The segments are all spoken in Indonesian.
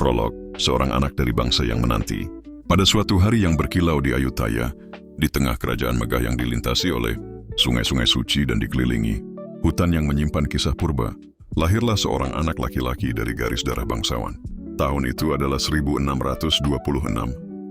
Prolog, seorang anak dari bangsa yang menanti. Pada suatu hari yang berkilau di Ayutthaya, di tengah kerajaan megah yang dilintasi oleh sungai-sungai suci dan dikelilingi hutan yang menyimpan kisah purba, lahirlah seorang anak laki-laki dari garis darah bangsawan. Tahun itu adalah 1626,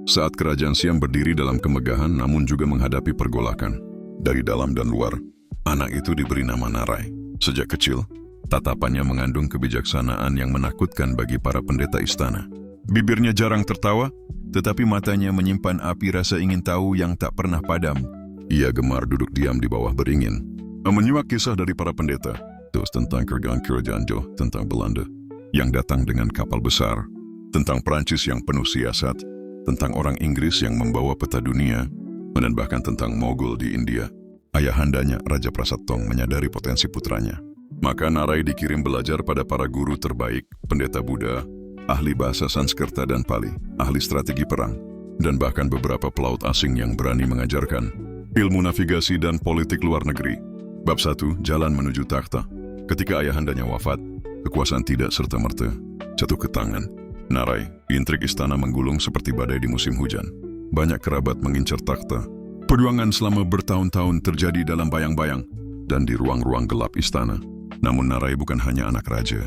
saat kerajaan Siam berdiri dalam kemegahan namun juga menghadapi pergolakan. Dari dalam dan luar, anak itu diberi nama Narai. Sejak kecil, tatapannya mengandung kebijaksanaan yang menakutkan bagi para pendeta istana. Bibirnya jarang tertawa, tetapi matanya menyimpan api rasa ingin tahu yang tak pernah padam. Ia gemar duduk diam di bawah beringin, menyimak kisah dari para pendeta, terus tentang kerajaan jauh, tentang Belanda yang datang dengan kapal besar, tentang Prancis yang penuh siasat, tentang orang Inggris yang membawa peta dunia, dan bahkan tentang Mogul di India. Ayahandanya, Raja Prasatong, menyadari potensi putranya. Maka Narai dikirim belajar pada para guru terbaik, pendeta Buddha, ahli bahasa Sanskerta dan Pali, ahli strategi perang, dan bahkan beberapa pelaut asing yang berani mengajarkan ilmu navigasi dan politik luar negeri. Bab 1, Jalan Menuju Takhta. Ketika ayahandanya wafat, kekuasaan tidak serta-merta jatuh ke tangan Narai. Intrik istana menggulung seperti badai di musim hujan. Banyak kerabat mengincar takhta. Perjuangan selama bertahun-tahun terjadi dalam bayang-bayang dan di ruang-ruang gelap istana. Namun Narai bukan hanya anak raja.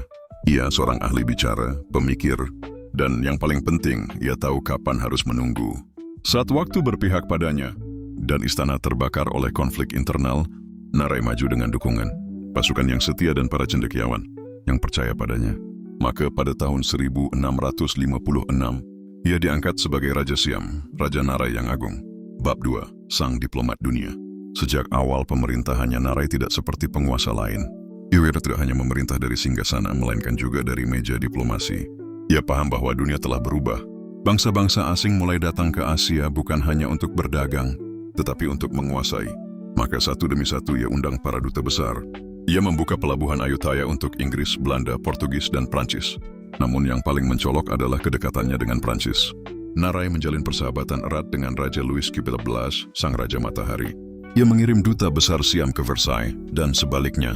Ia seorang ahli bicara, pemikir, dan yang paling penting, ia tahu kapan harus menunggu. Saat waktu berpihak padanya, dan istana terbakar oleh konflik internal, Narai maju dengan dukungan pasukan yang setia dan para cendekiawan yang percaya padanya. Maka pada tahun 1656, ia diangkat sebagai Raja Siam, Raja Narai yang Agung. Bab 2, Sang Diplomat Dunia. Sejak awal pemerintahannya, Narai tidak seperti penguasa lain. Ia tidak hanya memerintah dari singgasana, melainkan juga dari meja diplomasi. Ia paham bahwa dunia telah berubah. Bangsa-bangsa asing mulai datang ke Asia bukan hanya untuk berdagang, tetapi untuk menguasai. Maka satu demi satu ia undang para duta besar. Ia membuka pelabuhan Ayutthaya untuk Inggris, Belanda, Portugis, dan Prancis. Namun yang paling mencolok adalah kedekatannya dengan Prancis. Narai menjalin persahabatan erat dengan Raja Louis XIV, Sang Raja Matahari. Ia mengirim duta besar Siam ke Versailles, dan sebaliknya,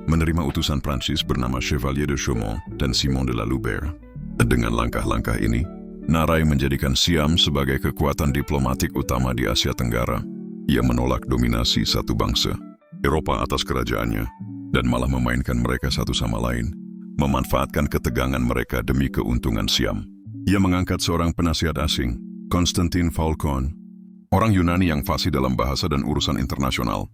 menerima utusan Prancis bernama Chevalier de Chaumont dan Simon de la Loubère. Dengan langkah-langkah ini, Narai menjadikan Siam sebagai kekuatan diplomatik utama di Asia Tenggara. Ia menolak dominasi satu bangsa, Eropa atas kerajaannya, dan malah memainkan mereka satu sama lain, memanfaatkan ketegangan mereka demi keuntungan Siam. Ia mengangkat seorang penasihat asing, Konstantin Falcon, orang Yunani yang fasih dalam bahasa dan urusan internasional.